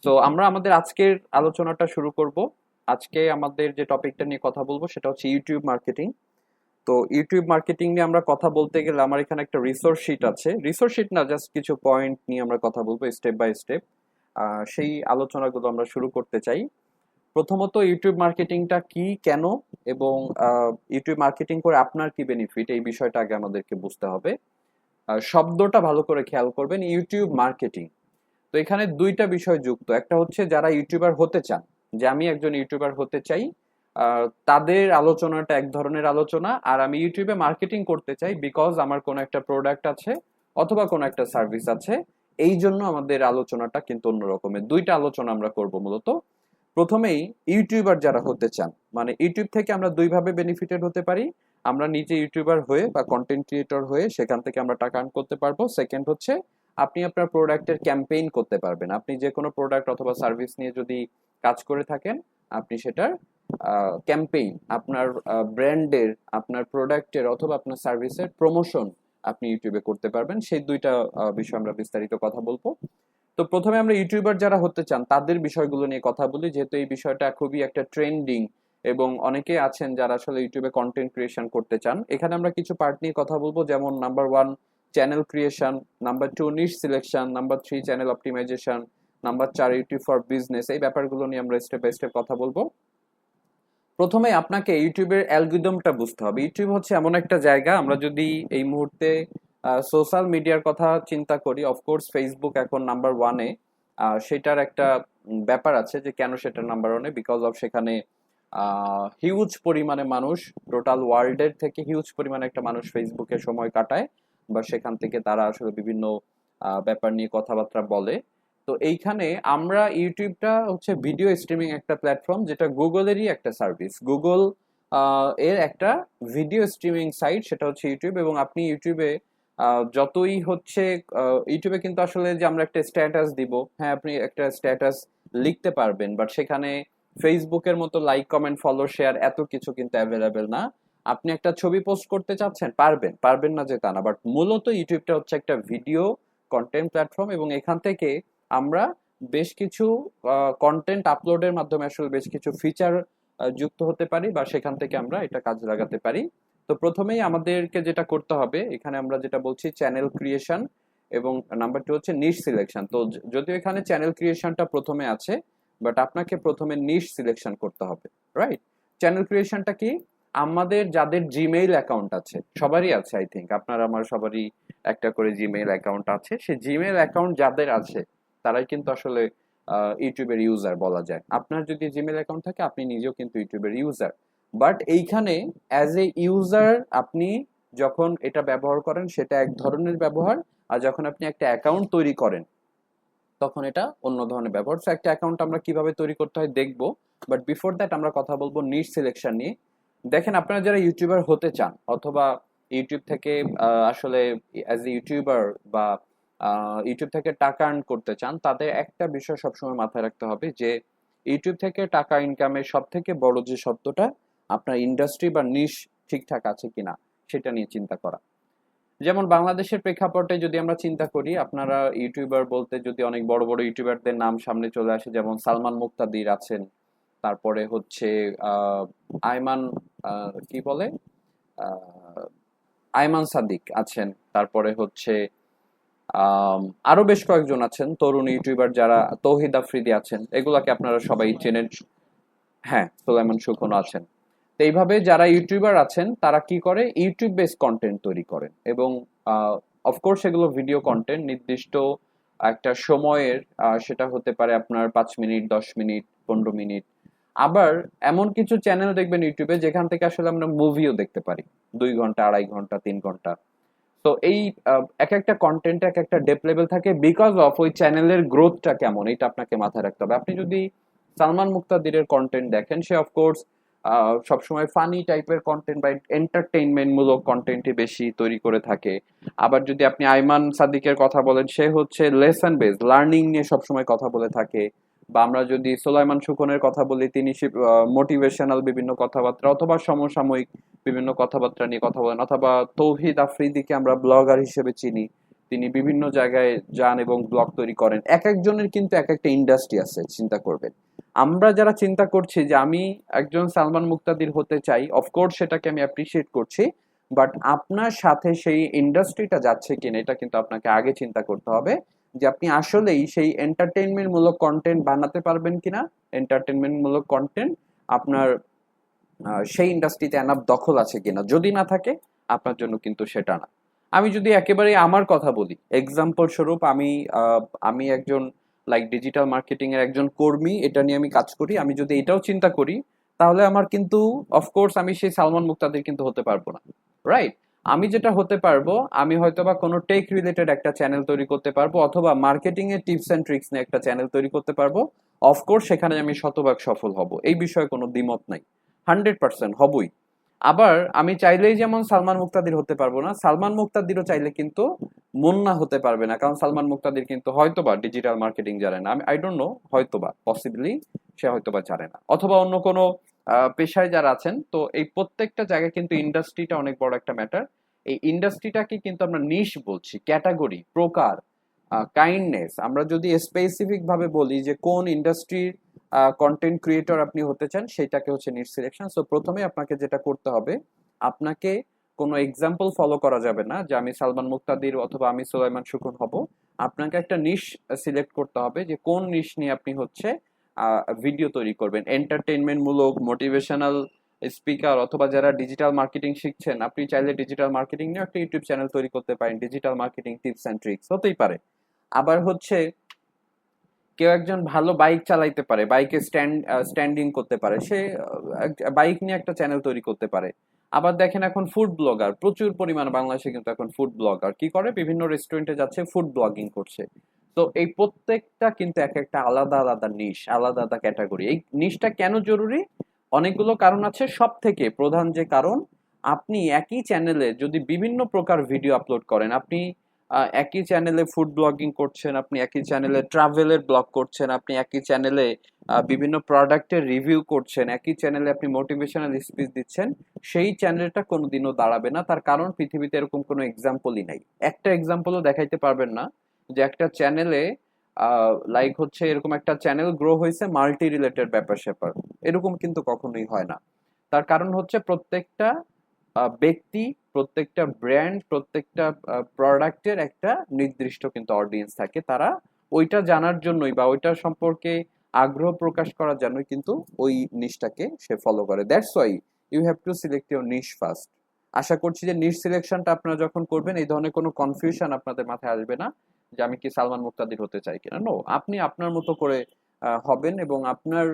তো আমরা আমাদের আজকের আলোচনাটা শুরু করব। আজকে আমাদের যে টপিকটা নিয়ে কথা বলবো সেটা হচ্ছে ইউটিউব মার্কেটিং। তো ইউটিউব মার্কেটিং নিয়ে আমরা কথা বলতে গেলে আমার এখানে একটা রিসোর্স শিট আছে, রিসোর্স শিট না, জাস্ট কিছু পয়েন্ট নিয়ে আমরা কথা বলবো স্টেপ বাই স্টেপ। সেই আলোচনাগুলো আমরা শুরু করতে চাই। প্রথমত ইউটিউব মার্কেটিংটা কি, কেন, এবং ইউটিউব মার্কেটিং করে আপনার কি বেনিফিট, এই বিষয়টা আগে আমাদেরকে বুঝতে হবে। শব্দটা ভালো করে খেয়াল করবেন, ইউটিউব মার্কেটিং। তো এখানে দুইটা বিষয় যুক্ত, একটা হচ্ছে যারা ইউটিউবার হতে চান, যে আমি একজন ইউটিউবার হতে চাই, তাদের আলোচনাটা এক ধরনের আলোচনা। আর আমি ইউটিউবে মার্কেটিং করতে চাই বিকজ আমার কোনো একটা প্রোডাক্ট আছে অথবা কোনো একটা সার্ভিস আছে, এই জন্য আমাদের আলোচনাটা কিন্তু অন্য রকমের। দুইটা আলোচনা আমরা করব মূলত। প্রথমেই ইউটিউবার যারা হতে চান, মানে ইউটিউব থেকে আমরা দুইভাবে বেনিফিটেড হতে পারি। আমরা নিজে ইউটিউবার হয়ে বা কন্টেন্ট ক্রিয়েটর হয়ে সেখান থেকে আমরা টাকা আর্ন করতে পারবো। সেকেন্ড হচ্ছে আপনি আপনার প্রোডাক্টের ক্যাম্পেইন করতে পারবেন। আপনি যে কোনো প্রোডাক্ট অথবা সার্ভিস নিয়ে যদি কাজ করে থাকেন, আপনি সেটার ক্যাম্পেইন, আপনার ব্র্যান্ডের, আপনার প্রোডাক্টের অথবা আপনার সার্ভিসের প্রমোশন আপনি ইউটিউবে করতে পারবেন। সেই দুইটা বিষয় আমরা বিস্তারিত কথা বলবো। তো প্রথমে আমরা ইউটিউবার যারা হতে চান তাদের বিষয়গুলো নিয়ে কথা বলি, যেহেতু এই বিষয়টা খুবই একটা ট্রেন্ডিং এবং অনেকে আছেন যারা আসলে ইউটিউবে কন্টেন্ট ক্রিয়েশন করতে চান। এখানে আমরা কিছু পার্ট নিয়ে কথা বলবো, যেমন number one channel creation, number two niche selection, number three channel optimization, number চার ইউটিউব ফর বিজনেস। এই ব্যাপারগুলো নিয়ে আমরা স্টেপ বাই স্টেপ কথা বলবো। প্রথমে আপনাকে ইউটিউবের অ্যালগরিদমটা বুঝতে হবে। ইউটিউব হচ্ছে এমন একটা জায়গা, আমরা যদি এই মুহূর্তে সোশ্যাল মিডিয়ার কথা চিন্তা করি, অফকোর্স ফেসবুক এখন নাম্বার ওয়ানে। সেটার একটা ব্যাপার আছে যে কেন সেটা নাম্বার ওয়ানে, বিকজ অফ সেখানে হিউজ পরিমাণে মানুষ, টোটাল ওয়ার্ল্ডের থেকে হিউজ পরিমাণে একটা মানুষ ফেসবুকে সময় কাটায়, বা সেখান থেকে তারা আসলে বিভিন্ন ব্যাপার নিয়ে কথাবার্তা বলে। তো এইখানে আমরা ইউটিউবটা হচ্ছে ভিডিও স্ট্রিমিং একটা প্ল্যাটফর্ম, যেটা গুগলেরই একটা সার্ভিস। গুগল এর একটা ভিডিও স্ট্রিমিং সাইট, সেটা হচ্ছে ইউটিউব। এবং আপনি ইউটিউবে যতই হচ্ছে ইউটিউবে কিন্তু আসলে যে আমরা একটা স্ট্যাটাস দিব, হ্যাঁ আপনি একটা স্ট্যাটাস লিখতে পারবেন, বাট সেখানে ফেসবুকের মতো লাইক কমেন্ট ফলো শেয়ার এত কিছু কিন্তু অ্যাভেলেবেল না। আপনি একটা ছবি পোস্ট করতে চাচ্ছেন, পারবেন, পারবেন না যে তা না, বাট মূলত ইউটিউবটা হচ্ছে একটা ভিডিও কন্টেন্ট প্ল্যাটফর্ম। এবং এখান থেকে আমরা বেশ কিছু কন্টেন্ট আপলোডের মাধ্যমে আসলে বেশ কিছু ফিচার যুক্ত হতে পারি, বা সেখান থেকে আমরা এটা কাজে লাগাতে পারি। তো প্রথমেই আমাদেরকে যেটা করতে হবে, এখানে আমরা যেটা বলছি চ্যানেল ক্রিয়েশন, এবং নাম্বার টু হচ্ছে নিশ সিলেকশন। তো যদিও এখানে চ্যানেল ক্রিয়েশনটা প্রথমে আছে, বাট আপনাকে প্রথমে নিশ সিলেকশন করতে হবে, রাইট? চ্যানেল ক্রিয়েশনটা কি? আমাদের যাদের জিমেইল অ্যাকাউন্ট আছে, সবারই আছে, আই থিঙ্ক আপনার আমার সবারই একটা করে জিমেইল অ্যাকাউন্ট আছে। সেই জিমেইল অ্যাকাউন্ট যাদের আছে তারাই কিন্তু আসলে ইউটিউবের ইউজার বলা যায়। আপনার যদি জিমেইল অ্যাকাউন্ট থাকে আপনি নিজেও কিন্তু ইউটিউবের ইউজার। বাট এইখানে অ্যাজ এ ইউজার আপনি যখন এটা ব্যবহার করেন সেটা এক ধরনের ব্যবহার, আর যখন আপনি একটা অ্যাকাউন্ট তৈরি করেন তখন এটা অন্য ধরনের ব্যবহার। সো একটা অ্যাকাউন্ট আমরা কিভাবে তৈরি করতে হয় দেখবো, বাট বিফোর দ্যাট আমরা কথা বলবো নিশ সিলেকশন নিয়ে। দেখেন, আপনারা যারা ইউটিউবার হতে চান অথবা ইউটিউব থেকে আসলে অ্যাজ এ ইউটিউবার বা ইউটিউব থেকে টাকা আর্ন করতে চান, তাদের একটা বিষয় সবসময় মাথায় রাখতে হবে যে ইউটিউব থেকে টাকা ইনকামের সব থেকে বড় যে শব্দটা, আপনার ইন্ডাস্ট্রি বা নিশ ঠিকঠাক আছে কিনা সেটা নিয়ে চিন্তা করা। যেমন বাংলাদেশের প্রেক্ষাপটে যদি আমরা চিন্তা করি, আপনারা ইউটিউবার বলতে যদি অনেক বড় বড় ইউটিউবারদের নাম সামনে চলে আসে, যেমন সালমান মুক্তাদির আছেন, তারপরে হচ্ছে আয়মান, কি বলে, আহ, আয়মান সাদিক আছেন, তারপরে হচ্ছে আরো বেশ কয়েকজন আছেন তরুণ ইউটিউবার যারা, তৌহিদ আফ্রিদি আছেন, এগুলাকে আপনারা সবাই চেনেন। হ্যাঁ, সুলাইমান সুখন আছেন। তো এইভাবে যারা ইউটিউবার আছেন তারা কি করে, ইউটিউব বেস কন্টেন্ট তৈরি করেন। এবং অফকোর্স এগুলো ভিডিও কন্টেন্ট, নির্দিষ্ট একটা সময়ের, সেটা হতে পারে আপনার 5 মিনিট, 10 মিনিট, 15 মিনিট। আবার এমন কিছু চ্যানেল দেখবেন ইউটিউবে যেখান থেকে আসলে আমরা মুভিও দেখতে পারি, 2 ঘন্টা, 2.5 ঘন্টা, 3 ঘন্টা। তো এই এক একটা কন্টেন্টে এক একটা ডেপ লেভেল থাকে, বিকজ অফ ওই চ্যানেলের গ্রোথটা কেমন, এটা আপনাকে মাথায় রাখতে হবে। আপনি যদি সালমান মুক্তাদিরের কন্টেন্ট দেখেন, সে অফকোর্স সবসময় ফানি টাইপের কন্টেন্ট বা এন্টারটেইনমেন্ট মূলক কন্টেন্টই বেশি তৈরি করে থাকে। আবার যদি আপনি আইমান সাদিকের কথা বলেন, সে হচ্ছে লেসন বেসড লার্নিং নিয়ে সবসময় কথা বলে থাকে। বা আমরা যদি সোলাইমান সুখনের কথা বলি, তিনি মোটিভেশনাল বিভিন্ন কথাবার্তা অথবা সমসাময়িক বিভিন্ন কথাবার্তা নিয়ে কথা বলেন। অথবা তৌহিদ আফ্রিদিকে আমরা ব্লগার হিসেবে চিনি, তিনি বিভিন্ন জায়গায় যান এবং ব্লগ তৈরি করেন। এক একজনের কিন্তু এক একটা ইন্ডাস্ট্রি আছে, চিন্তা করবেন। আমরা যারা চিন্তা করছি যে আমি একজন সালমান মুক্তাদির হতে চাই, অফকোর্স সেটাকে আমি অ্যাপ্রিসিয়েট করছি, বাট আপনার সাথে সেই ইন্ডাস্ট্রিটা যাচ্ছে কিনা এটা কিন্তু আপনাকে আগে চিন্তা করতে হবে, যে আপনি আসলেই সেই এন্টারটেইনমেন্ট মূলক কন্টেন্ট বানাতে পারবেন কিনা। এন্টারটেইনমেন্ট মূলক কন্টেন্ট আপনার সেই ইন্ডাস্ট্রিতে এনাফ দখল আছে কিনা। যদি না থাকে, আপনার জন্য কিন্তু সেটা না। আমি যদি একেবারে আমার কথা বলি, এক্সাম্পল স্বরূপ আমি একজন লাইক ডিজিটাল মার্কেটিং এর একজন কর্মী, এটা নিয়ে আমি কাজ করি। আমি যদি এটাও চিন্তা করি, তাহলে আমার কিন্তু অফকোর্স আমি সেই সালমান মুক্তাদির কিন্তু হতে পারবো না, রাইট? আমি যেটা হতে পারবো, আমি হয়তোবা কোনো টেক রিলেটেড একটা চ্যানেল তৈরি করতে পারবো, অথবা মার্কেটিং এর টিপস এন্ড ট্রিক্স নিয়ে একটা চ্যানেল তৈরি করতে পারবো। অফকোর্স সেখানে আমি শতভাগ সফল হব, এই বিষয়ে কোনো দ্বিমত নাই, 100% হবই। আবার আমি চাইলেই যেমন সালমান মুক্তাদির হতে পারবো না, সালমান মুক্তাদিরও চাইলে কিন্তু মুন্না হতে পারবে না, কারণ সালমান মুক্তাদির কিন্তু হয়তোবা ডিজিটাল মার্কেটিং জানে না। আমি আই ডোন্ট নো, হয়তোবা পসিবলি সে হয়তোবা জানে না, অথবা অন্য কোনো পেশায় যারা আছেন। তো এই প্রত্যেকটা জায়গায় কিন্তু ইন্ডাস্ট্রিটা অনেক বড় একটা ম্যাটার। এই ইন্ডাস্ট্রিটাকে কিন্তু আমরা নিশ বলছি, ক্যাটাগরি, প্রকার, কাইন্ডনেস। আমরা যদি স্পেসিফিক ভাবে বলি যে কোন ইন্ডাস্ট্রির কন্টেন্ট ক্রিয়েটর আপনি হতে চান, সেটাকে হচ্ছে নিশ সিলেকশন। সো প্রথমে আপনাকে যেটা করতে হবে, আপনাকে কোনো এক্সাম্পল ফলো করা যাবে না যে আমি সালমান মুক্তাদির অথবা আমি সুলাইমান শুকুন হব। আপনাকে একটা নিশ সিলেক্ট করতে হবে, যে কোন নিশ নিয়ে আপনি হচ্ছে ভিডিও তৈরি করবেন। এন্টারটেইনমেন্ট মূলক, মোটিভেশনাল স্পিকার, অথবা যারা ডিজিটাল মার্কেটিং শিখছেন, আপনি চাইলে ডিজিটাল মার্কেটিং নিয়ে একটা ইউটিউব চ্যানেল তৈরি করতে পারেন, digital marketing tips and tricks হতেই পারে। আবার হচ্ছে কেউ একজন ভালো বাইক চালাইতে পারে, বাইকে স্ট্যান্ডিং করতে পারে, সে বাইক নিয়ে একটা চ্যানেল তৈরি করতে পারে। আবার দেখেন এখন ফুড ব্লগার প্রচুর পরিমাণ বাংলাদেশে, কিন্তু এখন ফুড ব্লগার কি করে, বিভিন্ন রেস্টুরেন্টে যাচ্ছে, ফুড ব্লগিং করছে। তো এই প্রত্যেকটা কিন্তু এক একটা আলাদা আলাদা নিশ, আলাদা আলাদা ক্যাটাগরি। এই নিশটা কেন জরুরি? অনেকগুলো কারণ আছে। সব থেকে প্রধান যে কারণ, আপনি একই চ্যানেলে যদি বিভিন্ন প্রকার ভিডিও আপলোড করেন, আপনি একই চ্যানেলে ফুড ব্লগিং করছেন, আপনি একই চ্যানেলে ট্রাভেলের ব্লগ করছেন, আপনি একই চ্যানেলে বিভিন্ন প্রোডাক্টের রিভিউ করছেন, একই চ্যানেলে আপনি মোটিভেশনাল স্পিচ দিচ্ছেন, সেই চ্যানেলটা কোনোদিনও দাঁড়াবে না। তার কারণ পৃথিবীতে এরকম কোনো এক্সাম্পলই নাই। একটা এক্সাম্পলও দেখাইতে পারবেন না যে একটা চ্যানেলে লাইক হচ্ছে এরকম একটা চ্যানেল গ্রো হয়েছে মাল্টি রিলেটেড ব্যাপার স্যাপার, এরকম কিন্তু কখনোই হয় না। তার কারণ হচ্ছে প্রত্যেকটা ব্যক্তি, প্রত্যেকটা ব্র্যান্ড, প্রত্যেকটা প্রোডাক্টের একটা নির্দিষ্ট কিন্তু অডিয়েন্স থাকে। তারা ওইটা জানার জন্যই বা ওইটা সম্পর্কে আগ্রহ প্রকাশ করার জন্যই কিন্তু ওই নিশটাকে সে ফলো করে। That's why you have to select your niche first. আশা করছি যে নিশ সিলেকশনটা আপনারা যখন করবেন, এই ধরনের কোনো কনফিউশন আপনাদের মাথায় আসবে না যে আমি কি সালমান মুক্তাদির হতে চাই কিনা। নো, আপনি আপনার মতো করে হবেন, এবং আপনার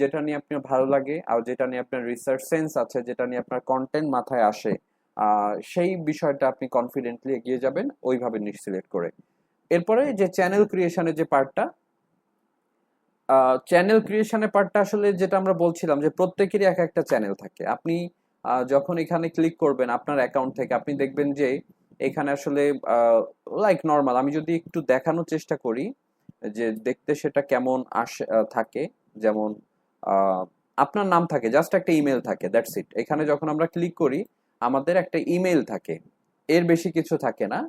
যেটা নিয়ে আপনার ভালো লাগে, আর যেটা নিয়ে আপনার রিসার্চ সেন্স আছে, যেটা নিয়ে আপনার কন্টেন্ট মাথায় আসে, সেই বিষয়টা আপনি কনফিডেন্টলি এগিয়ে যাবেন ওইভাবে নিশ সিলেক্ট করে। এরপরে যে চ্যানেল ক্রিয়েশনের যে পার্টটা, চ্যানেল ক্রিয়েশনের পার্টটা আসলে যেটা আমরা বলছিলাম যে প্রত্যেকেরই এক একটা চ্যানেল থাকে। আপনি যখন এখানে ক্লিক করবেন আপনার অ্যাকাউন্ট থেকে, আপনি দেখবেন যে এখানে আসলে লাইক নর্মাল, আমি যদি একটু দেখানোর চেষ্টা করি যে দেখতে সেটা কেমন আসে থাকে। যেমন আপনার নাম থাকে, জাস্ট একটা ইমেল থাকে, দ্যাটস ইট। এখানে যখন আমরা ক্লিক করি আমাদের একটা ইমেল থাকে, এর বেশি কিছু থাকে না।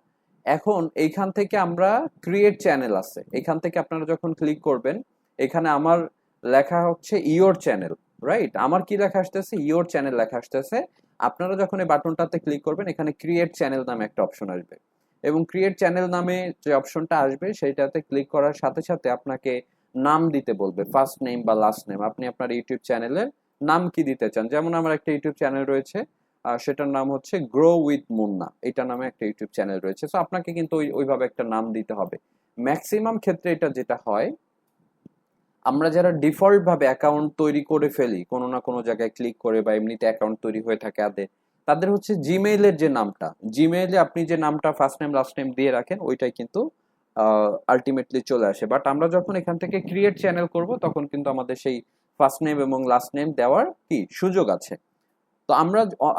এখন এইখান থেকে আমরা ক্রিয়েট চ্যানেল আছে, এখান থেকে আপনারা যখন ক্লিক করবেন, এখানে আমার লেখা হচ্ছে ইওর চ্যানেল, রাইট? আমার কি লেখা আসতেছে? ইওর চ্যানেল লেখা আসতেছে। আপনারা যখন এই বাটনটাতে ক্লিক করবেন, এখানে ক্রিয়েট চ্যানেল নামে একটা অপশন আসবে, এবং ক্রিয়েট চ্যানেল নামে যে অপশনটা আসবে সেইটাতে ক্লিক করার সাথে সাথে আপনাকে নাম দিতে বলবে, ফার্স্ট নেম বা লাস্ট নেম। আপনি আপনার ইউটিউব চ্যানেলের নাম কি দিতে চান? যেমন আমার একটা ইউটিউব চ্যানেল রয়েছে, সেটার নাম হচ্ছে গ্রো উইথ মুন্না, এটা নামে একটা ইউটিউব চ্যানেল রয়েছে। সো আপনাকে কিন্তু ওইভাবে একটা নাম দিতে হবে। ম্যাক্সিমাম ক্ষেত্রে এটা যেটা হয়, আমরা যারা ডিফল্ট ভাবে অ্যাকাউন্ট তৈরি করে ফেলি কোনো না কোনো জায়গায় ক্লিক করে, বা এমনিতে অ্যাকাউন্ট তৈরি হয়ে থাকে তাদের হচ্ছে জিমেইলের যে নামটা, জিমেইলে আপনি যে নামটা ফার্স্ট নেম লাস্ট নেম দিয়ে রাখেন, ওইটাই কিন্তু আলটিমেটলি চলে আসে। বাট আমরা যখন এখান থেকে ক্রিয়েট চ্যানেল করব, তখন কিন্তু আমাদের সেই ফার্স্ট নেম এবং লাস্ট নেম দেওয়ার কি সুযোগ আছে। তো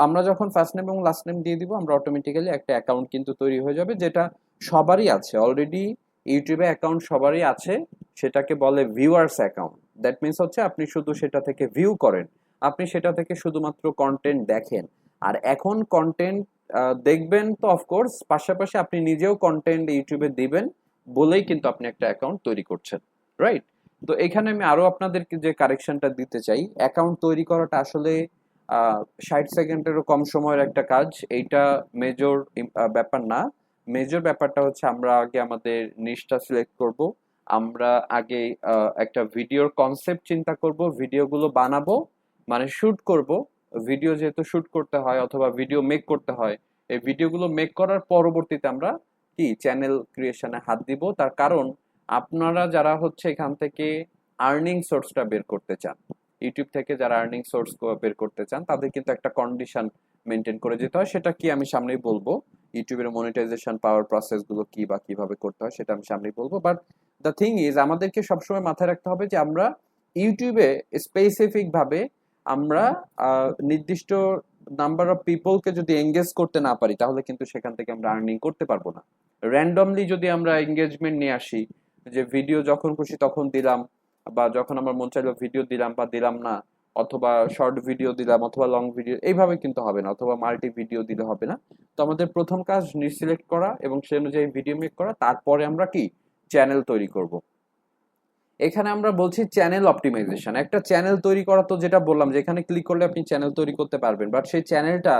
আমরা যখন ফার্স্ট নেম এবং লাস্ট নেম দিয়ে দিব, আমরা অটোমেটিক্যালি একটা অ্যাকাউন্ট কিন্তু তৈরি হয়ে যাবে, যেটা সবারই আছে অলরেডি। ইউটিউবে অ্যাকাউন্ট সবারই আছে, সেটাকে বলে ভিউয়ার্স অ্যাকাউন্ট। দ্যাট মিনস হচ্ছে আপনি শুধু সেটা থেকে ভিউ করেন, আপনি সেটা থেকে শুধুমাত্র কন্টেন্ট দেখেন। আর এখন কন্টেন্ট দেখবেন তো অফকোর্স, পাশাপাশি আপনি নিজেও কন্টেন্ট ইউটিউবে দিবেন বলেই কিন্তু আপনি একটা অ্যাকাউন্ট তৈরি করছেন, রাইট? তো এখানে আমি আরো আপনাদেরকে যে কারেকশনটা দিতে চাই, অ্যাকাউন্ট তৈরি করাটা আসলে 60 সেকেন্ডেরও কম সময়ের একটা কাজ। এইটা মেজর ব্যাপার না। মেজর ব্যাপারটা হচ্ছে আমরা আগে আমাদের নিশটা সিলেক্ট করব, আমরা আগে একটা ভিডিওর কনসেপ্ট চিন্তা করব, ভিডিওগুলো বানাবো মানে শুট করব। ভিডিও যেহেতু শুট করতে হয় অথবা ভিডিও মেক করতে হয়, এই ভিডিওগুলো মেক করার পরবর্তীতে আমরা কি চ্যানেল ক্রিয়েশনে হাত দিব। তার কারণ আপনারা যারা হচ্ছে এখান থেকে আর্নিং সোর্সটা বের করতে চান, ইউটিউব থেকে যারা আর্নিং সোর্স বের করতে চান, তাদের কিন্তু একটা কন্ডিশন মেনটেন করে যেতে হয়। সেটা কি আমি সামনেই বলবো, ইউটিউবের মনিটাইজেশন পাওয়ার প্রসেসগুলো কি বা কিভাবে করতে হয় সেটা আমি সামনেই বলবো। বাট দ্য থিং ইজ, আমাদেরকে সবসময় মাথায় রাখতে হবে যে আমরা ইউটিউবে স্পেসিফিক ভাবে আমরা নির্দিষ্ট নাম্বার অফ পিপলকে যদি এঙ্গেজ করতে না পারি, তাহলে কিন্তু সেখান থেকে আমরা আর্নিং করতে পারবো না। র্যান্ডমলি যদি আমরা এঙ্গেজমেন্ট নিয়ে আসি, যে ভিডিও যখন খুশি তখন দিলাম, বা যখন আমার মন চাইলো ভিডিও দিলাম বা দিলাম না, অথবা শর্ট ভিডিও দিলাম অথবা লং ভিডিও, এইভাবে কিন্তু হবে না, অথবা মাল্টি ভিডিও দিলে হবে না। তো আমাদের প্রথম কাজ সিলেক্ট করা এবং সে অনুযায়ী ভিডিও মেক করা, তারপরে আমরা কি চ্যানেল তৈরি করব। এখানে আমরা বলছি চ্যানেল অপটিমাইজেশন। একটা চ্যানেল তৈরি করা, তো যেটা বললাম যে এখানে ক্লিক করলে আপনি চ্যানেল তৈরি করতে পারবেন, বাট সেই চ্যানেলটা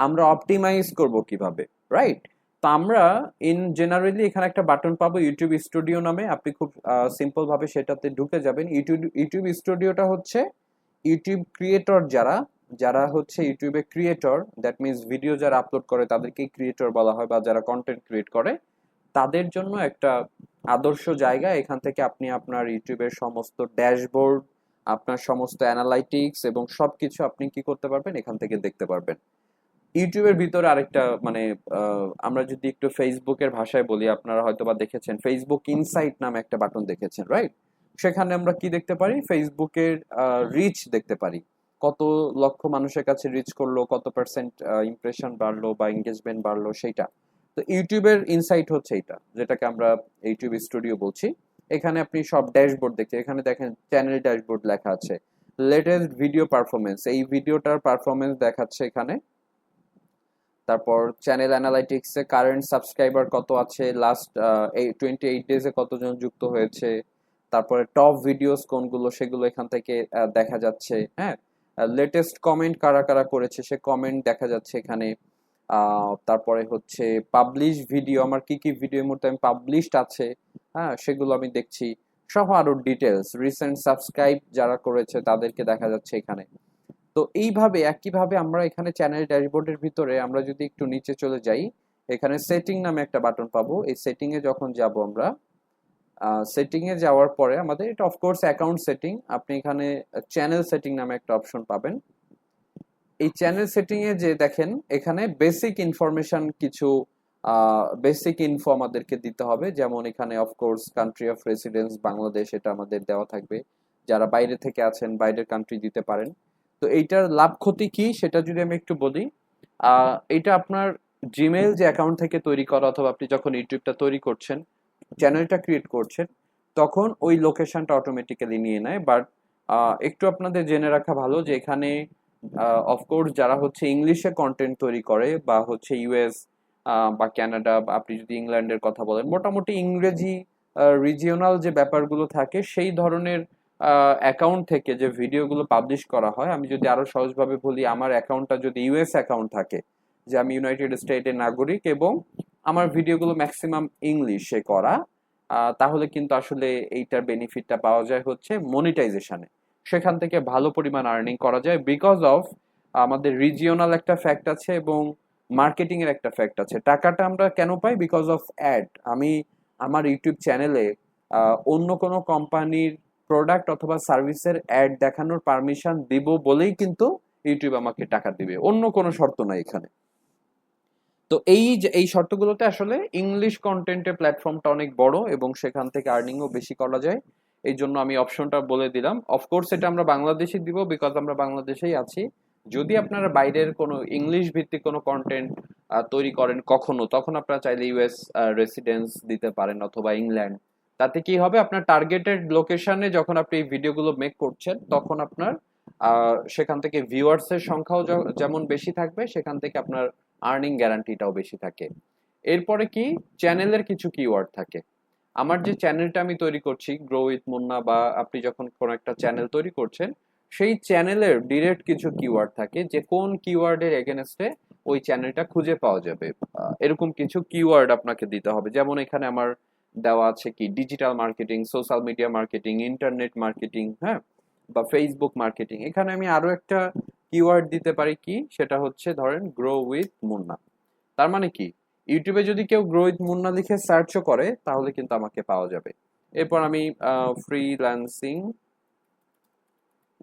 আমরা অপটিমাইজ করব কিভাবে, রাইট? তো আমরা ইন জেনারেলি এখানে একটা বাটন পাবো ইউটিউব স্টুডিও নামে। আপনি খুব সিম্পল ভাবে সেটাতে ঢুকে যাবেন। ইউটিউব স্টুডিওটা হচ্ছে ইউটিউব ক্রিয়েটর যারা যারা হচ্ছে ইউটিউবে ক্রিয়েটর, দ্যাট মিনস ভিডিও যারা আপলোড করে তাদেরকেই ক্রিয়েটর বলা হয়, বা যারা কন্টেন্ট ক্রিয়েট করে তাদের জন্য একটা আদর্শ জায়গা। এখান থেকে আপনি আপনার ইউটিউবের সমস্ত ড্যাশবোর্ড, আপনার সমস্ত অ্যানালাইটিক্স এবং সবকিছু আপনি কি করতে পারবেন, এখান থেকে দেখতে পারবেন। ইউটিউবের ভিতরে আরেকটা মানে আমরা যদি একটু ফেসবুকের ভাষায় বলি, আপনারা হয়তো বা দেখেছেন ফেসবুক ইনসাইট নামে একটা বাটন দেখেছেন, রাইট? সেখানে আমরা কি দেখতে পারি, ফেসবুকের রিচ দেখতে পারি, কত লক্ষ মানুষের কাছে রিচ করলো, কত পার্সেন্ট ইমপ্রেশন বাড়লো বা এঙ্গেজমেন্ট বাড়লো, সেইটা। তো ইউটিউবের ইনসাইট হচ্ছে এটা, যেটাকে আমরা ইউটিউব স্টুডিও বলছি। এখানে আপনি সব ড্যাশবোর্ড দেখছেন, এখানে দেখেন চ্যানেল ড্যাশবোর্ড লেখা আছে, লেটেস্ট ভিডিও পারফরমেন্স, এই ভিডিওটার পারফরমেন্স দেখাচ্ছে এখানে। তারপর চ্যানেল অ্যানালাইটিক্সে কারেন্ট সাবস্ক্রাইবার কত আছে, লাস্ট 28 ডেজে কতজন যুক্ত হয়েছে, তারপরে টপ ভিডিওস কোনগুলো সেগুলো এখান থেকে দেখা যাচ্ছে, হ্যাঁ। লেটেস্ট কমেন্ট কারা কারা করেছে সে কমেন্ট দেখা যাচ্ছে এখানে। তারপরে হচ্ছে পাবলিশ ভিডিও, আমার কি কি ভিডিও মুহূর্তে আমি পাবলিশড আছে, হ্যাঁ, সেগুলো আমি দেখছি সহ। আরো ডিটেলস রিসেন্ট সাবস্ক্রাইব যারা করেছে তাদেরকে দেখা যাচ্ছে এখানে। তো এইভাবে একইভাবে আমরা এখানে চ্যানেল ড্যাশবোর্ডের ভিতরে আমরা যদি একটু নিচে চলে যাই, এখানে সেটিং নামে একটা বাটন পাবো। এই সেটিং এ যখন যাব আমরা, সেটিং এ যাওয়ার পরে আমাদের এটা অফকোর্স অ্যাকাউন্ট সেটিং, আপনি এখানে চ্যানেল সেটিং নামে একটা অপশন পাবেন। এই চ্যানেল সেটিং এ যে দেখেন এখানে বেসিক ইনফরমেশন কিছু বেসিক ইনফো আমাদেরকে দিতে হবে, যেমন এখানে of course country of residence Bangladesh, এটা আমাদের দেওয়া থাকবে। যারা বাইরে থেকে আছেন বাইরের কান্ট্রি দিতে পারেন। তো এইটার লাভ ক্ষতি কি সেটা যদি আমি একটু বলি, এটা আপনার জিমেইল যে অ্যাকাউন্ট থেকে তৈরি করা, অথবা আপনি যখন ইউটিউবটা তৈরি করছেন, চ্যানেলটা ক্রিয়েট করছেন, তখন ওই লোকেশনটা অটোমেটিক্যালি নিয়ে নেয়। বাট একটু আপনাদের জেনে রাখা ভালো যে এখানে অফকোর্স যারা হচ্ছে ইংলিশে কন্টেন্ট তৈরি করে, বা হচ্ছে ইউএস বা কানাডা, বা আপনি যদি ইংল্যান্ডের কথা বলেন, মোটামুটি ইংরেজি রিজিওনাল যে ব্যাপারগুলো থাকে সেই ধরনের অ্যাকাউন্ট থেকে যে ভিডিওগুলো পাবলিশ করা হয়, আমি যদি আরো সহজভাবে বলি, আমার অ্যাকাউন্টটা যদি ইউএস অ্যাকাউন্ট থাকে, যে আমি ইউনাইটেড স্টেটের নাগরিক এবং আমার ভিডিওগুলো ম্যাক্সিমাম ইংলিশে করা, তাহলে কিন্তু আসলে এইটার বেনিফিটটা পাওয়া যায় হচ্ছে মনিটাইজেশনে। সেখান থেকে ভালো পরিমাণ আর্নিং করা যায়, বিকজ অফ আমাদের রিজিওনাল একটা ফ্যাক্ট আছে এবং মার্কেটিং এর একটা ফ্যাক্ট আছে। টাকাটা আমরা কেন পাই? Because of add. আমি আমার ইউটিউব চ্যানেলে অন্য কোনো কোম্পানির প্রোডাক্ট অথবা সার্ভিসের অ্যাড দেখানোর পারমিশন দিব বলেই কিন্তু ইউটিউব আমাকে টাকা দিবে, অন্য কোনো শর্ত নাই এখানে। তো এই যে এই শর্তগুলোতে আসলে ইংলিশ কন্টেন্টের প্ল্যাটফর্মটা অনেক বড় এবং সেখান থেকে আর্নিংও বেশি করা যায়। এই জন্য আমি অপশনটা বলে দিলাম। অফকোর্স এটা আমরা বাংলাদেশে দিব, বিকজ আমরা বাংলাদেশেই আছি। যদি আপনারা বাইরের কোনো ইংলিশ ভিত্তিক কোনো কন্টেন্ট তৈরি করেন কখনো, তখন আপনারা চাইলে ইউএস রেসিডেন্স দিতে পারেন অথবা ইংল্যান্ড। তাতে কি হবে, আপনার টার্গেটেড লোকেশনে যখন আপনি এই ভিডিওগুলো মেক করছেন, তখন আপনার সেখান থেকে ভিউয়ার্সের সংখ্যাও যেমন বেশি থাকবে, সেখান থেকে আপনার আর্নিং গ্যারান্টিটাও বেশি থাকে। এরপরে কি, চ্যানেলের কিছু কিওয়ার্ড থাকে। আমার যে চ্যানেলটা আমি তৈরি করছি গ্রো উইথ মুন্না, বা আপনি যখন কোনো একটা চ্যানেল তৈরি করছেন, সেই চ্যানেলের ডিরেক্ট কিছু কিওয়ার্ড থাকে যে কোন কিওয়ার্ডের এগেনস্টে ওই চ্যানেলটা খুঁজে পাওয়া যাবে। এরকম কিছু কিওয়ার্ড আপনাকে দিতে হবে। যেমন এখানে আমার দেওয়া আছে কি, digital marketing, social media marketing, internet marketing, হ্যাঁ, বা ফেসবুক মার্কেটিং। এখানে আমি আরো একটা কিওয়ার্ড দিতে পারি কি, সেটা হচ্ছে ধরেন গ্রো উইথ মুন্না। তার মানে কি, ইউটিউবে যদি কেউ গ্রো উইথ মুন্না লিখে সার্চও করে তাহলে কিন্তু আমাকে পাওয়া যাবে। এরপর আমি ফ্রিল্যান্সিং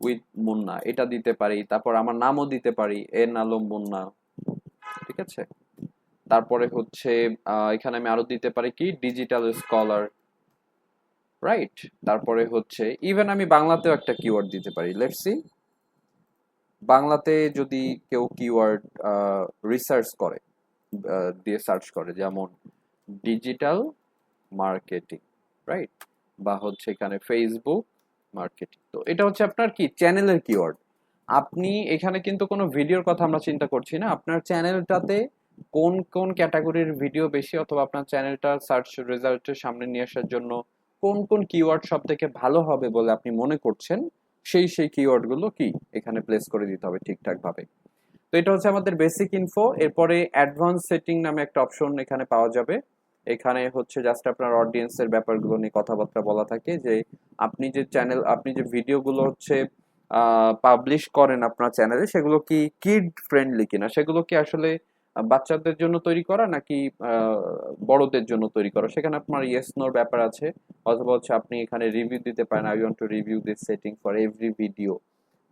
উইথ মুন্না এটা দিতে পারি, তারপর আমার নামও দিতে পারি, এন আলম মুন্না, ঠিক আছে। তারপরে হচ্ছে এখানে আমি আরো দিতে পারি কি, ডিজিটাল স্কলার, রাইট। তারপরে হচ্ছে ইভেন আমি বাংলাতেও একটা কিওয়ার্ড দিতে পারি, লেটস সি। বাংলাতে যদি কেউ কিওয়ার্ড রিসার্চ করে, দিয়ে সার্চ করে, যেমন ডিজিটাল মার্কেটিং, রাইট, বা হচ্ছে এখানে ফেসবুক মার্কেটিং, তো এটা হচ্ছে আপনার কি চ্যানেলের কিওয়ার্ড। আপনি এখানে কিন্তু কোনো ভিডিওর কথা আমরা চিন্তা করছি না, আপনার চ্যানেলটাতে কোন কোন ক্যাটাগরির ভিডিও বেশি, অথবা আপনার চ্যানেলটা সার্চ রেজাল্টের সামনে নিয়ে আসার জন্য কোন কোন কিওয়ার্ড সব থেকে ভালো হবে বলে আপনি মনে করছেন, সেই কিওয়ার্ড গুলো কি এখানে প্লেস করে দিতে হবে ঠিকঠাক ভাবে। তো এটা হচ্ছে আমাদের বেসিক ইনফো। এরপরে অ্যাডভান্স সেটিং নামে একটা অপশন এখানে পাওয়া যাবে। এখানে হচ্ছে জাস্ট আপনার অডিয়েন্সের ব্যাপারগুলো নিয়ে কথাবার্তা বলা থাকে, যে আপনি যে চ্যানেল, আপনি যে ভিডিওগুলো হচ্ছে পাবলিশ করেন আপনার চ্যানেলে, সেগুলো কি কিড ফ্রেন্ডলি কিনা, সেগুলো কি আসলে বাচ্চাদের জন্য তৈরি করা নাকি বড়দের জন্য তৈরি করা, সেখানে আপনার ইয়েস নোর ব্যাপার আছে। অথবা হচ্ছে আপনি এখানে রিভিউ দিতে পারেন, I want to review this setting for every video,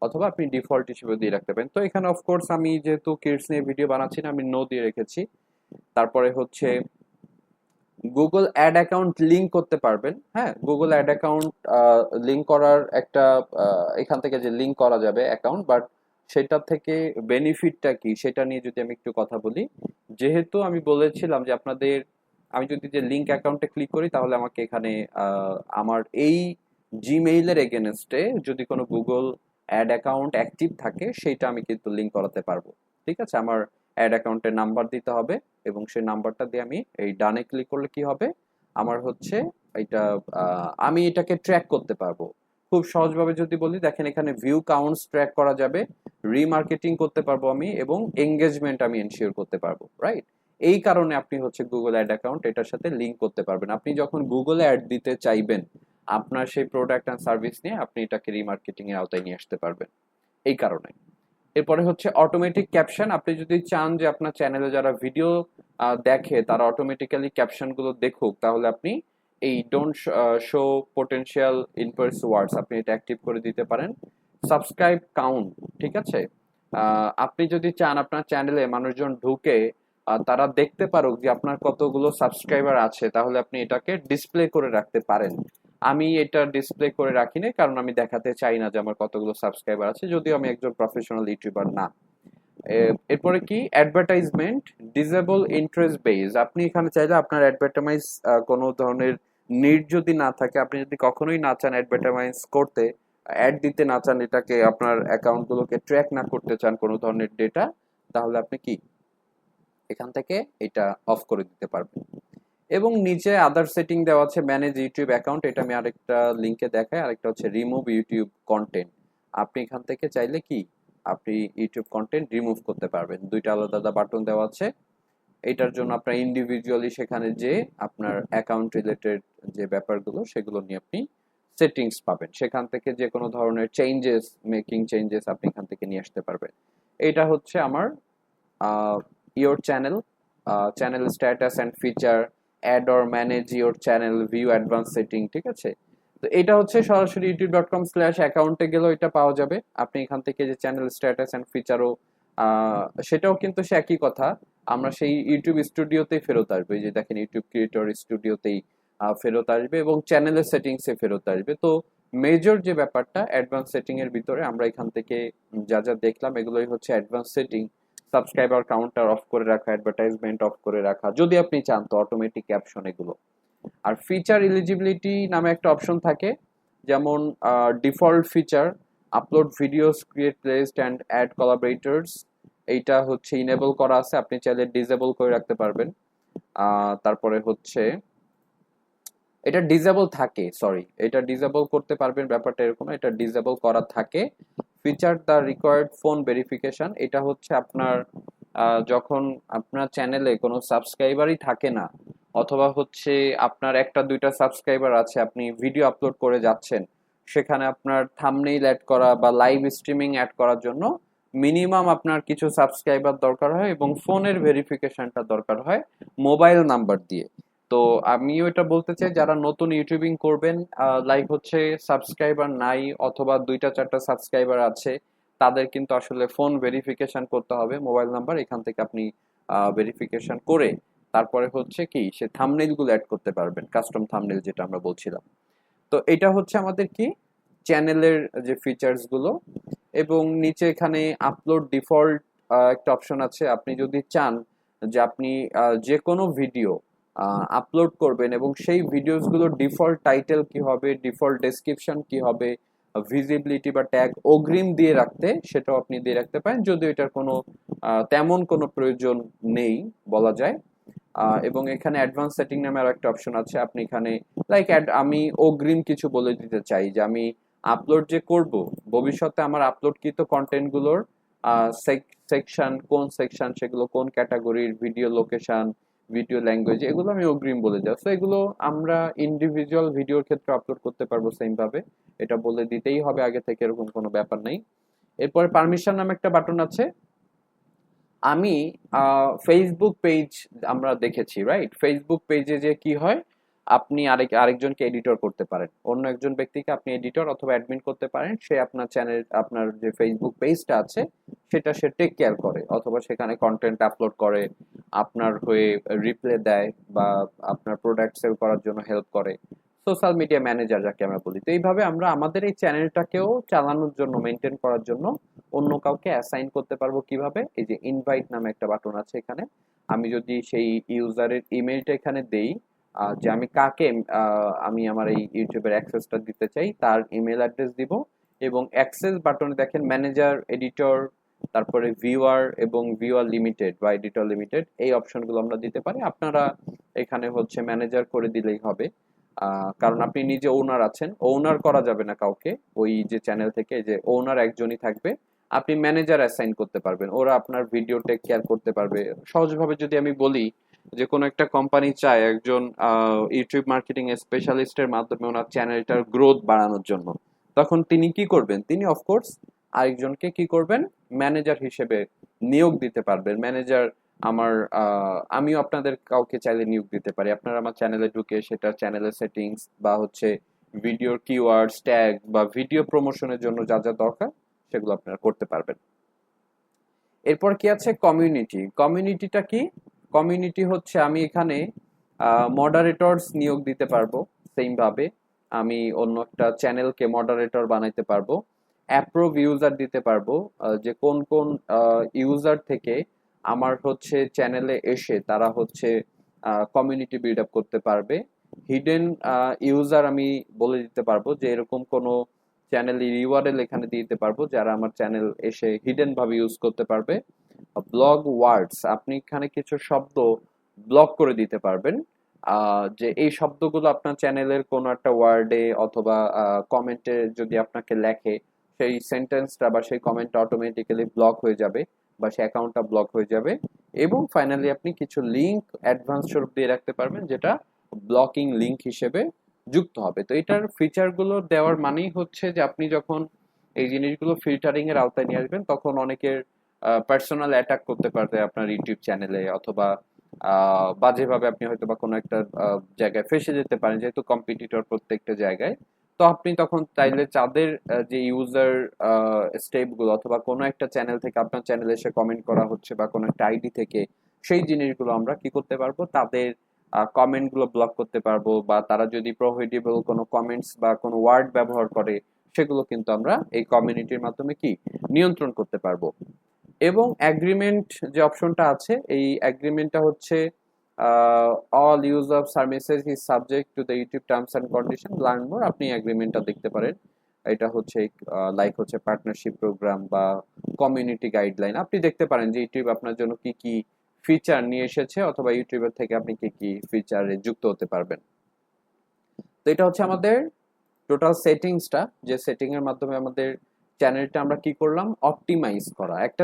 অথবা আপনি ডিফল্ট হিসেবে দিয়ে রাখতে পারেন। তো এখানে অফকোর্স আমি যেহেতু কিডস নিয়ে ভিডিও বানাচ্ছি না, আমি নো দিয়ে রেখেছি। তারপরে হচ্ছে গুগল অ্যাড অ্যাকাউন্ট লিংক করতে পারবেন। হ্যাঁ, গুগল অ্যাড অ্যাকাউন্ট লিংক করার একটা এখান থেকে যে লিংক করা যাবে অ্যাকাউন্ট, বাট সেটা থেকে বেনিফিটটা কি সেটা নিয়ে যদি আমি একটু কথা বলি। যেহেতু আমি বলেছিলাম যে আপনাদের, আমি যদি যে লিংক অ্যাকাউন্টে ক্লিক করি তাহলে আমাকে এখানে আমার এই জিমেইলের এগেনস্টে যদি কোনো গুগল অ্যাড অ্যাকাউন্ট অ্যাক্টিভ থাকে সেইটা আমি কিন্তু লিংক করাতে পারবো। ঠিক আছে, আমার অ্যাড অ্যাকাউন্টের নাম্বার দিতে হবে, এবং সেই নাম্বারটা দিয়ে আমি এই ডানে ক্লিক করলে কি হবে, আমার হচ্ছে এটা আমি এটাকে ট্র্যাক করতে পারবো। খুব সহজভাবে যদি বলি, দেখেন এখানে ভিউ কাউন্টস ট্র্যাক করা যাবে, রিমার্কেটিং করতে পারবো আমি, এবং এঙ্গেজমেন্ট আমি এনশিওর করতে পারবো, রাইট। এই কারণে আপনি হচ্ছে গুগল অ্যাড অ্যাকাউন্ট এটার সাথে লিংক করতে পারবেন। আপনি যখন গুগলে অ্যাড দিতে চাইবেন আপনার সেই প্রোডাক্ট অ্যান্ড সার্ভিস নিয়ে, আপনি এটাকে রিমার্কেটিং এর আওতায় নিয়ে আসতে পারবেন এই কারণে। এরপরে হচ্ছে অটোমেটিক ক্যাপশন। আপনি যদি চান যে আপনার চ্যানেলে যারা ভিডিও দেখে তারা অটোমেটিক্যালি ক্যাপশন গুলো দেখুক, তাহলে আপনি এই ডোন্ট শো পোটেনশিয়াল ইনভার্স ওয়ার্ডস আপনি এটা অ্যাক্টিভ করে দিতে পারেন। সাবস্ক্রাইব কাউন্ট, ঠিক আছে, আপনি যদি চান আপনার চ্যানেলে মানুষজন ঢুকে তারা দেখতে পারুক যে আপনার কতগুলো সাবস্ক্রাইবার আছে, তাহলে আপনি এটাকে ডিসপ্লে করে রাখতে পারেন। আমি এটা ডিসপ্লে করে রাখি না, কারণ আমি দেখাতে চাই না যে আমার কতগুলো সাবস্ক্রাইবার আছে, যদিও আমি একজন প্রফেশনাল ইউটিউবার না। এরপরে কি, অ্যাডভার্টাইজমেন্ট ডিসেবল ইন্টারেস্ট বেস। আপনি এখানে চাইলে আপনার অ্যাডভার্টাইজ কোনো ধরনের নিড যদি না থাকে, আপনি যদি কখনোই না চান অ্যাডভার্টাইজ করতে, অ্যাড দিতে না চান, এটাকে আপনার অ্যাকাউন্ট গুলোকে ট্র্যাক না করতে চান কোনো ধরনের ডেটা, তাহলে আপনি কি এখান থেকে এটা অফ করে দিতে পারবেন। এবং নিচে আদার সেটিং দেওয়া আছে, ম্যানেজ ইউটিউব অ্যাকাউন্ট, এটা আমি আরেকটা লিংকে দেখাই। আরেকটা হচ্ছে রিমুভ ইউটিউব কন্টেন্ট। আপনি এখান থেকে চাইলে কি আপনি ইউটিউব কন্টেন্ট রিমুভ করতে পারবেন। দুইটা আলাদা আলাদা বাটন দেওয়া আছে। এটার জন্য আপনার ইন্ডিভিজুয়ালি সেখানে যে আপনার অ্যাকাউন্ট রিলেটেড যে ব্যাপারগুলো সেগুলো নিয়ে আপনি সেটিংস পাবেন, সেখান থেকে যে কোনো ধরনের চেঞ্জেস, মেকিং চেঞ্জেস আপনি এখান থেকে নিয়ে আসতে পারবেন। এটা হচ্ছে আমার your channel, channel status and feature, add or manage your channel, view advance setting, ঠিক আছে। তো এটা হচ্ছে সরাসরি youtube.com/অ্যাকাউন্টে গেলেও এটা পাওয়া যাবে। আপনি এখান থেকে যে চ্যানেল স্ট্যাটাস অ্যান্ড ফিচারও, সেটাও কিন্তু সে একই কথা, আমরা সেই ইউটিউব স্টুডিওতেই ফেরত আসবে। যে দেখেন ইউটিউব ক্রিয়েটর স্টুডিওতেই ফেরত আসবে, এবং চ্যানেলের সেটিংসে ফেরত আসবে। তো মেজর যে ব্যাপারটা অ্যাডভান্স সেটিং এর ভিতরে আমরা এখান থেকে যা যা দেখলাম এগুলোই হচ্ছে advance setting. Subscriber counter of করে রাখা, অ্যাডভার্টাইজমেন্ট অফ করে রাখা, যদি আপনি চান তো অটোমেটিক ক্যাপশন এগুলো। আর ফিচার এলিজিবিলিটি নামে একটা অপশন থাকে, যেমন default feature, upload videos, create playlist and add collaborators, এইটা হচ্ছে ইনেবল করা আছে, আপনি চাইলে ডিসেবল করে রাখতে পারবেন। তারপরে হচ্ছে এটা ডিসেবল থাকে, সরি, এটা ডিসেবল করতে পারবেন, ব্যাপারটা এরকম না, এটা ডিসেবল করা থাকে। Feature the required phone verification, এটা হচ্ছে আপনার যখন আপনার চ্যানেলে কোনো সাবস্ক্রাইবারই থাকে না, অথবা হচ্ছে আপনার একটা দুইটা সাবস্ক্রাইবার আছে, আপনি ভিডিও আপলোড করে যাচ্ছেন, সেখানে আপনার থাম্বনেইল অ্যাড করা বা লাইভ স্ট্রিমিং অ্যাড করার জন্য মিনিমাম আপনার কিছু সাবস্ক্রাইবার দরকার হয় এবং ফোনের ভেরিফিকেশনটা দরকার হয় মোবাইল নাম্বার দিয়ে। তো আমিও এটা বলতে চাই, যারা নতুন ইউটিউবিং করবেন, লাইক হচ্ছে সাবস্ক্রাইবার নাই অথবা দুইটা চারটা সাবস্ক্রাইবার আছে, তাদের কিন্তু আসলে ফোন ভেরিফিকেশন করতে হবে, মোবাইল নাম্বার এখান থেকে আপনি ভেরিফিকেশন করে তারপরে হচ্ছে কি সে থাম্বনেইল গুলো অ্যাড করতে পারবেন, কাস্টম থাম্বনেইল যেটা আমরা বলছিলাম। তো এটা হচ্ছে আমাদের কি চ্যানেলের যে ফিচার্স গুলো। এবং নিচে এখানে আপলোড ডিফল্ট একটা অপশন আছে, আপনি যদি চান যে আপনি যে কোনো ভিডিও আপলোড করবেন এবং সেই ভিডিওস গুলোর ডিফল্ট টাইটেল কি হবে, ডিফল্ট ডেসক্রিপশন কি হবে, ভিজিবিলিটি বা ট্যাগ অগ্রিম দিয়ে রাখতে, সেটাও আপনি দিয়ে রাখতে পারেন, যদিও এটার কোনো তেমন কোনো প্রয়োজন নেই বলা যায়। এবং এখানে অ্যাডভান্স সেটিং নামে আর একটা অপশন আছে, আপনি এখানে লাইক আমি অগ্রিম কিছু বলে দিতে চাই যে আমি আপলোড যে করব, ভবিষ্যতে আমার আপলোডকৃত কন্টেন্টগুলোর সেকশন কোন সেকশন, সেগুলো কোন ক্যাটাগরির, ভিডিও লোকেশন, ভিডিও ল্যাঙ্গুয়েজ, এগুলো আমি অগ্রিম বলে দেওয়া। তো এগুলো আমরা ইন্ডিভিজুয়াল ভিডিওর ক্ষেত্রে আপলোড করতে পারবো সেম ভাবে, এটা বলে দিতেই হবে আগে থেকে, এরকম কোনো ব্যাপার নেই। এরপরে পারমিশন নামে একটা বাটন আছে। আমি ফেসবুক পেজ আমরা দেখেছি, রাইট? ফেসবুক পেজে যে কি হয়, আপনি আরেকজনকে এডিটর করতে পারেন, অন্য একজন ব্যক্তিকে আপনি এডিটর অথবা অ্যাডমিন করতে পারেন, সে আপনার চ্যানেল, আপনার যে ফেসবুক পেজটা আছে সেটা সে টেক কেয়ার করে, অথবা সেখানে কন্টেন্ট আপলোড করে, আপনার হয়ে রিপ্লে দেয়, বা আপনার প্রোডাক্ট সেল করার জন্য হেল্প করে, সোশ্যাল মিডিয়া ম্যানেজার যাকে আমরা বলি। তো এইভাবে আমরা আমাদের এই চ্যানেলটাকেও চালানোর জন্য, মেনটেন করার জন্য অন্য কাউকে অ্যাসাইন করতে পারবো কিভাবে, এই যে ইনভাইট নামে একটা বাটন আছে এখানে, আমি যদি সেই ইউজারের ইমেলটা এখানে দেই, যে আমি কাকে আমি আমার এই ইউটিউবের অ্যাক্সেসটা দিতে চাই, তার ইমেল অ্যাড্রেস দিব, এবং অ্যাক্সেস বাটনে দেখেন ম্যানেজার, এডিটর, তারপরে ভিউয়ার এবং ভিউয়ার লিমিটেড বা এডিটর লিমিটেড, এই অপশনগুলো আমরা দিতে পারি। আপনারা এখানে হচ্ছে ম্যানেজার করে দিলেই হবে, কারণ আপনি নিজে ওনার আছেন, ওনার করা যাবে না কাউকে, ওই যে চ্যানেল থেকে যে ওনার একজনই থাকবে, আপনি ম্যানেজার অ্যাসাইন করতে পারবেন, ওরা আপনার ভিডিও টেক কেয়ার করতে পারবে। সহজভাবে যদি আমি বলি, যে কোনো একটা কোম্পানি চায় একজন ইউটিউব মার্কেটিং স্পেশালিস্টের মাধ্যমে ওনার চ্যানেলটার গ্রোথ বাড়ানোর জন্য, তখন তিনি কি করবেন, তিনি অফকোর্স আরেকজনকে কি করবেন, ম্যানেজার হিসেবে নিয়োগ দিতে পারবেন। ম্যানেজার আমার আমিও আপনাদের কাউকে চাইলে নিয়োগ দিতে পারি, আপনারা আমার চ্যানেলে ঢুকে সেটা চ্যানেলের সেটিংস বা হচ্ছে ভিডিওর কিওয়ার্ডস, ট্যাগ বা ভিডিও প্রমোশনের জন্য যা যা দরকার সেগুলো আপনারা করতে পারবেন। এরপর কি আছে, কমিউনিটি। কমিউনিটিটা কি? কমিউনিটি হচ্ছে আমি এখানে মডারেটরস নিয়োগ দিতে পারবো, সেম ভাবে আমি অন্য একটা চ্যানেলকে মডারেটর বানাইতে পারবো, অ্যাপ্রুভ ইউজার দিতে পারবো, যে কোন কোন ইউজার থেকে আমার হচ্ছে চ্যানেলে এসে তারা হচ্ছে কমিউনিটি বিল্ড আপ করতে পারবে। হিডেন ইউজার আমি বলে দিতে পারবো, যে এরকম কোনো চ্যানেল ইউআরএল এখানে দিয়ে দিতে পারবো যারা আমার চ্যানেল এসে হিডেন ভাবে ইউজ করতে পারবে। ব্লগ ওয়ার্ডস, আপনি এখানে কিছু শব্দ ব্লক করে দিতে পারবেন, যে এই শব্দগুলো আপনার চ্যানেলের কোনো একটা ওয়ার্ডে অথবা কমেন্টে যদি আপনাকে লেখে, সেই সেন্টেন্সটা বা সেই কমেন্টটা অটোমেটিক্যালি ব্লক হয়ে যাবে বা সেই অ্যাকাউন্টটা ব্লক হয়ে যাবে। এবং ফাইনালি আপনি কিছু লিংক অ্যাডভান্স স্বরূপ দিয়ে রাখতে পারবেন, যেটা ব্লকিং লিংক হিসেবে যুক্ত হবে। তো এটার ফিচারগুলো দেওয়ার মানেই হচ্ছে যে আপনি যখন এই জিনিসগুলো ফিল্টারিং এর আওতায় নিয়ে আসবেন, তখন অনেকের পার্সোনাল অ্যাটাক করতে পারবে আপনার ইউটিউব চ্যানেলে, অথবা বাজেভাবে আপনি হয়তো বা কোনো একটা জায়গায় ফেসে যেতে পারেন, যেহেতু কম্পিটিটর প্রত্যেকটা জায়গায়। তো আপনি তখন চাইলে তাদের যে ইউজার স্টেপ গুলো, অথবা কোনো একটা চ্যানেল থেকে আপনার চ্যানেলে এসে কমেন্ট করা হচ্ছে বা কোনো একটা আইডি থেকে, সেই জিনিসগুলো আমরা কি করতে পারবো, তাদের কমেন্ট গুলো ব্লক করতে পারবো, বা তারা যদি প্রোহিবিটেবল কোনো কমেন্টস বা কোনো ওয়ার্ড ব্যবহার করে, সেগুলো কিন্তু আমরা এই কমিউনিটির মাধ্যমে কি নিয়ন্ত্রণ করতে পারবো। এবং এগ্রিমেন্ট যে অপশনটা আছে, এই এগ্রিমেন্টটা হচ্ছে all use of services is subject to the YouTube terms and condition, learn more, আপনি এগ্রিমেন্টটা দেখতে পারেন। এটা হচ্ছে লাইক হচ্ছে পার্টনারশিপ প্রোগ্রাম বা কমিউনিটি গাইডলাইন। আপনি দেখতে পারেন যে ইউটিউব আপনার জন্য কি কি ফিচার নিয়ে এসেছে, অথবা ইউটিউবের থেকে আপনি কি কি ফিচারে যুক্ত হতে পারবেন। তো এটা হচ্ছে আমাদের টোটাল সেটিংসটা, যে সেটিং এর মাধ্যমে আমাদের চ্যানেলটা আমরা কি করলাম, অপটিমাইজ করা। একটা